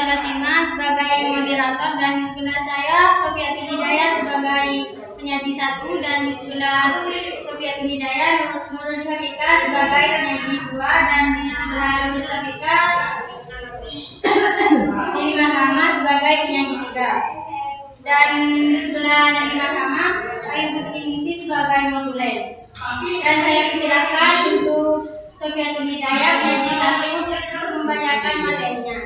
Latima sebagai moderator, dan di sebelah saya Sofiatul Hidayah sebagai penyaji 1, dan di sebelah Sofiatul Hidayah Nurul Syafika sebagai penyaji 2, dan di sebelah Nurul Syafika Nini Marhama sebagai penyaji 3, dan di sebelah Nini Marhama Ayu Putri Nisi sebagai moduled. Dan saya persilahkan untuk Sofiatul Hidayah penyaji 1 untuk membacakan materinya.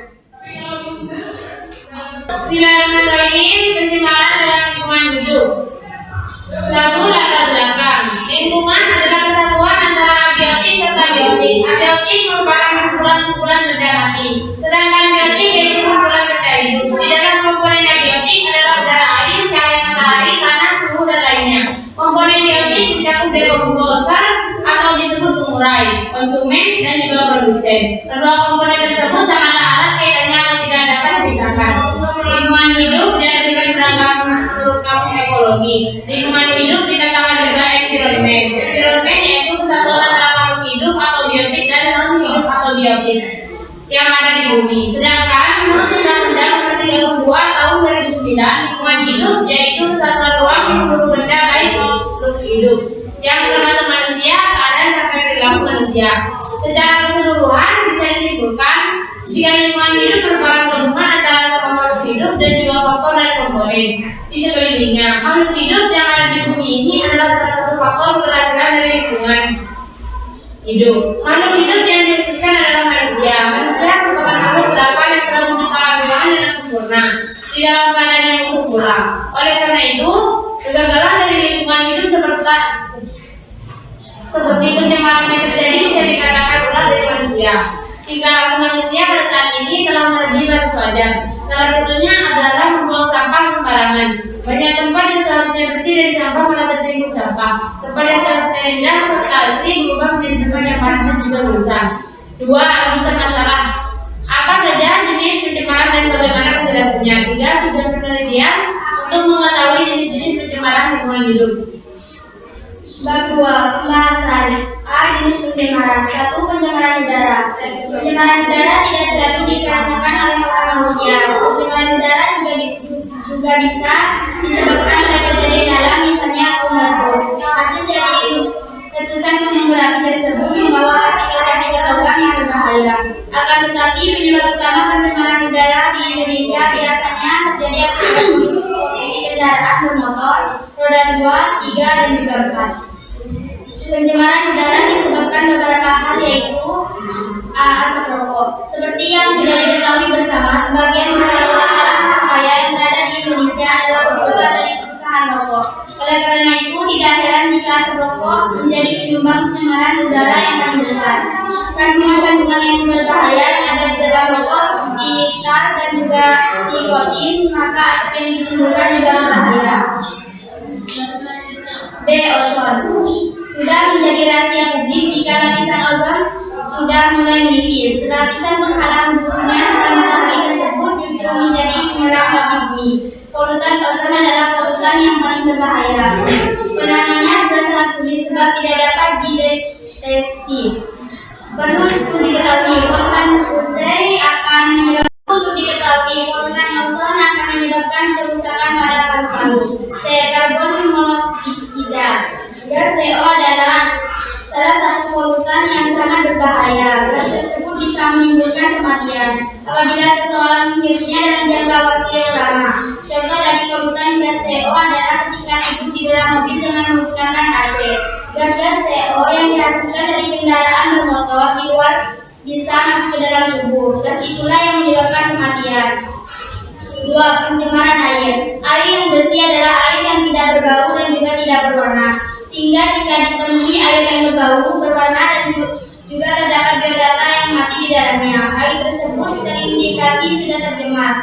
Bismillahirrahmanirrahim. Pencemaran dalam lingkungan hidup. 1. Latar belakang. Lingkungan adalah kesatuan antara abiotik serta biotik. Abiotik merupakan kumpulan-kumpulan benda mati, sedangkan biotik yaitu kumpulan benda hidup. Di dalam komponen abiotik adalah udara, air, cahaya matahari, tanah, suhu, dan lainnya. Komponen biotik mencakup dekomposer atau disebut pengurai, konsumen, dan juga produsen. Kedua komponen tersebut sangatlah erat kaitannya atau tidak dapat dipisahkan. Lingkungan hidup diartikan beragam untuk kaum ekologi. Lingkungan hidup dikatakan juga environment. Environment yaitu kesatuan antara makhluk hidup atau biotik dan non hidup atau biotik yang ada di bumi. Sedangkan menurut Undang-Undang Nomor 32 Tahun 2009, lingkungan hidup yaitu kesatuan ruang di seluruh benda baik makhluk hidup yang termasuk manusia, keadaan sampai perilaku manusia. Secara keseluruhan bisa disimpulkan jika lingkungan hidup merupakan gabungan antara makhluk hidup dan juga faktor dan komponen di sekelilingnya. Makhluk hidup yang ada di bumi ini adalah salah satu faktor keberhasilan dari lingkungan hidup. Makhluk hidup yang dikhususkan adalah manusia. Manusia merupakan makhluk terapan yang telah menciptakan lingkungan dengan sempurna di dalam keadaan yang utuh pula. Oleh karena itu, kegagalan dari lingkungan hidup seperti pencemaran yang terjadi bisa dikatakan ulah dari manusia. Jika manusia pada saat ini telah melebihi batas wajar, salah satunya adalah membuang sampah sembarangan. Banyak tempat yang seharusnya bersih dari sampah malah tertimbun sampah. Tempat yang seharusnya indah serta asri berubah menjadi tempat yang panas dan juga rusak. 2. Rumusan masalah. Apa saja jenis pencemaran dan bagaimana penjelasannya? 3. Tujuan penelitian untuk mengetahui jenis-jenis pencemaran lingkungan hidup. Bab 2. Pembahasan. A. Jenis pencemaran. 1. Pencemaran udara. Pencemaran udara tidak selalu dikarenakan oleh manusia. Pencemaran udara juga bisa disebabkan oleh kejadian alam, misalnya akumulator. Hasil dari letusan gunung berapi tersebut membawa partikel-partikel logam yang berbahaya. Akan tetapi penyebab utama pencemaran udara di Indonesia biasanya terjadi akibat kondisi kendaraan bermotor roda 2, 3, dan juga 4. Pencemaran udara disebabkan beberapa hal, yaitu A. Asap rokok. Seperti yang sudah diketahui bersama, sebagian besar orang kaya yang berada di Indonesia adalah perusahaan dari perusahaan rokok. Oleh karena itu, tidak heran jika asap rokok menjadi penyumbang pencemaran udara yang paling besar. Kandungan-kandungan yang berbahaya yang ada di dalam rokok seperti tar dan juga nikotin, maka asap yang ditimbulkan juga berbahaya. B. Ozon. Sudah menjadi rahasia publik jika lapisan ozon sudah mulai menipis. Lapisan penghalang buruknya sinar matahari tersebut justru menjadi penerang bagi bumi. Polutan ozon adalah polutan yang paling berbahaya. Penanganannya juga sangat sulit sebab tidak dapat dideteksi. Perlu untuk diketahui polutan ozon akan menyebabkan kerusakan pada paru-paru. C. Karbon monoksida. Gas CO adalah salah satu polutan yang sangat berbahaya. Gas tersebut bisa menimbulkan kematian apabila seseorang menghirupnya dalam jangka waktu yang lama. Contoh dari polutan gas CO adalah ketika duduk di dalam mobil dengan menggunakan AC. Gas-gas CO yang dihasilkan dari kendaraan bermotor di luar bisa masuk ke dalam tubuh. Gas itulah yang menyebabkan kematian. 2. Pencemaran air. Air yang bersih adalah air yang tidak berbau dan juga tidak berwarna. Sehingga jika ditemui air yang berbau, berwarna, dan juga terdapat biodata yang mati di dalamnya, air tersebut terindikasi sudah tercemar.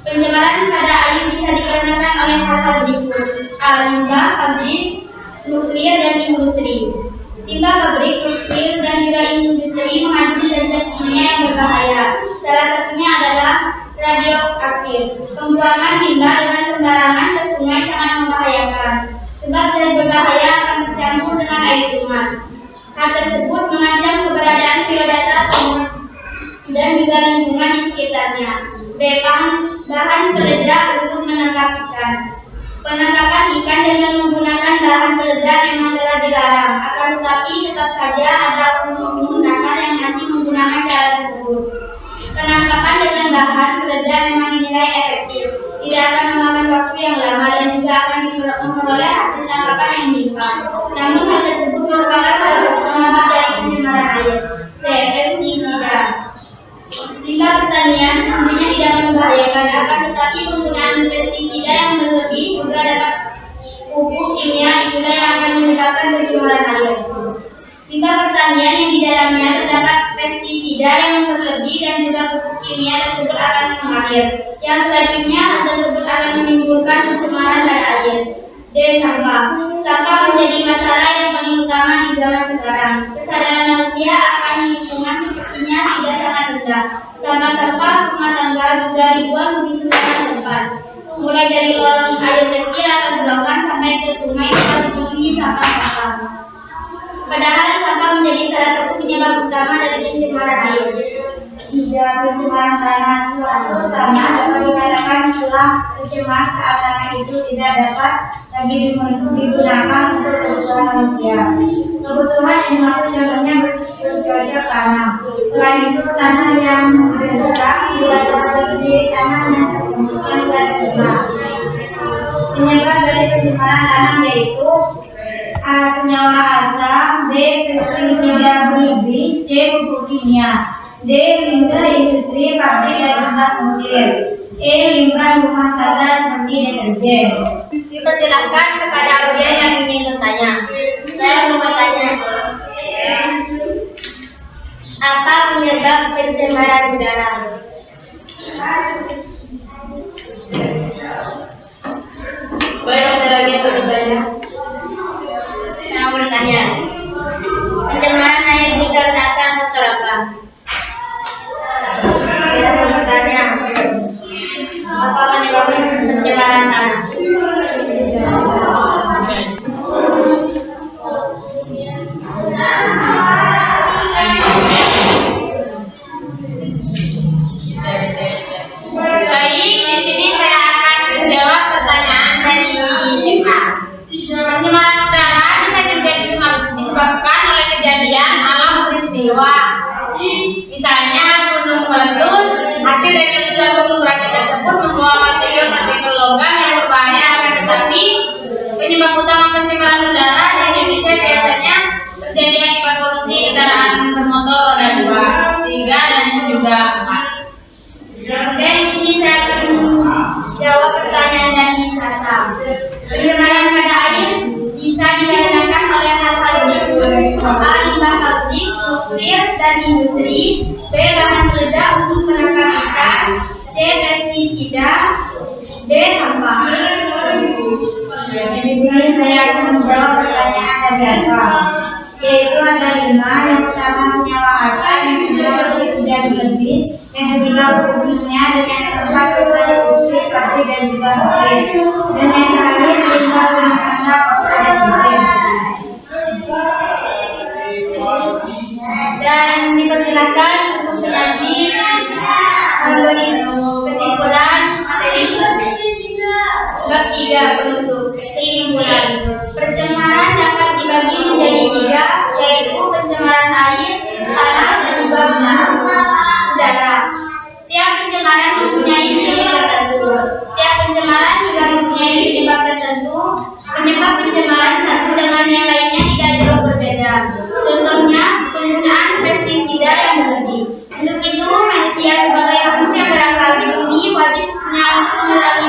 Pencemaran pada air bisa dikarenakan oleh hal-hal berikut: A. Limbah pabrik, nuklir, dan industri. Limbah pabrik, nuklir, dan juga industri mengandung zat kimia yang berbahaya. Salah satunya adalah radioaktif. Pembuangan limbah dengan sembarangan ke sungai sangat membahayakan, sebab zat berbahaya akan bercampur dengan air sungai. Hal tersebut mengancam keberadaan biodata dan juga lingkungan di sekitarnya. B. Bahan peledak untuk menangkap ikan. Penangkapan ikan dengan menggunakan bahan peledak memang telah dilarang, akan tetapi tetap saja ada oknum-oknum nakal yang masih menggunakan cara tersebut. Penangkapan dengan bahan peledak memang dinilai efektif, tidak akan memakan waktu yang lama dan juga akan memperoleh hasil tangkapan yang limpah. Namun hal tersebut merupakan salah satu penyebab dari pencemaran air. C. Pestisida. Limbah pertanian sesungguhnya tidak membahayakan, akan tetapi penggunaan pestisida yang berlebih juga dapat pupuk kimia itulah yang akan menyebabkan pencemaran air. Limbah pertanian yang di dalamnya terdapat pestisida yang berlebih dan juga pupuk kimia tersebut akan mengalir. Yang selanjutnya hal tersebut akan menimbulkan pencemaran pada air. D. Sampah. Sampah menjadi masalah yang paling utama di zaman sekarang. Kesadaran manusia akan lingkungan sepertinya tidak sangat rendah. Sampah-sampah rumah tangga juga dibuang di sembarang tempat, mulai dari lorong air kecil atau selokan sampai ke sungai yang dipenuhi sampah-sampah. Padahal sampah menjadi salah satu penyebab utama dari pencemaran air. Tidak pencemaran tanah. Suatu tanah dapat dikatakan telah tercemar saat tanah itu tidak dapat lagi digunakan untuk kebutuhan manusia. Kebutuhan yang dimaksud contohnya bercocok tanam. Selain itu, tanah yang rusak juga salah satu ciri tanah yang sudah tercemar. Penyebab dari pencemaran tanah yaitu A. Senyawa asam, B. Pestisida berlebih, C. Pupuk kimia, D. Limbah industri, pabrik dan tempat nuklir, E. Limbah rumah tangga seperti deterjen. Dipersilakan kepada audiens yang ingin bertanya. Saya mau bertanya, apa penyebab pencemaran udara? Baik, ada lagi yang bertanya? Saya mau bertanya, pencemaran air dikarenakan faktor apa? Saya mau bertanya, apa penyebab pencemaran tanah? Baik, di sini saya akan menjawab pertanyaan dari Eka. Pencemaran udara bisa juga disebabkan oleh kejadian alam peristiwa. Misalnya gunung meletus, hasil dari letusan gunung berapi tersebut membawa partikel-partikel logam yang berbahaya. Akan tetapi penyebab utama pencemaran udara di Indonesia biasanya terjadi akibat polusi kendaraan bermotor roda 2, 3, dan juga 4. Dan di sini saya akan menjawab pertanyaan dari Sasa. Pencemaran pada air bisa dikarenakan oleh hal-hal berikut: A. Limbah pabrik, nuklir, dan industri. B. Bahan peledak untuk menangkap ikan. C. Pestisida. D. Sampah. Di sini saya akan menjawab pertanyaan dari Eka, yaitu ada 5. Yang pertama senyawa asam, yang kedua pestisida berlebih, yang ketiga pupuk kimia, dan yang keempat limbah industri, pabrik dan juga nuklir, dan yang terakhir limbah rumah tangga faktor deterjen. Dan dipersilakan untuk penyaji memberi kesimpulan materi bab 3 penutup. Kesimpulan, pencemaran dapat dibagi menjadi 3, yaitu pencemaran air, tanah, dan juga udara. Setiap pencemaran mempunyai ciri tertentu. Setiap pencemaran juga mempunyai penyebab tertentu. Penyebab pencemaran satu dengan yang lainnya tidak jauh berbeda. Contohnya, penggunaan pestisida yang berlebih. Untuk itu, manusia sebagai makhluk yang berakal di bumi wajib untuk mengurangi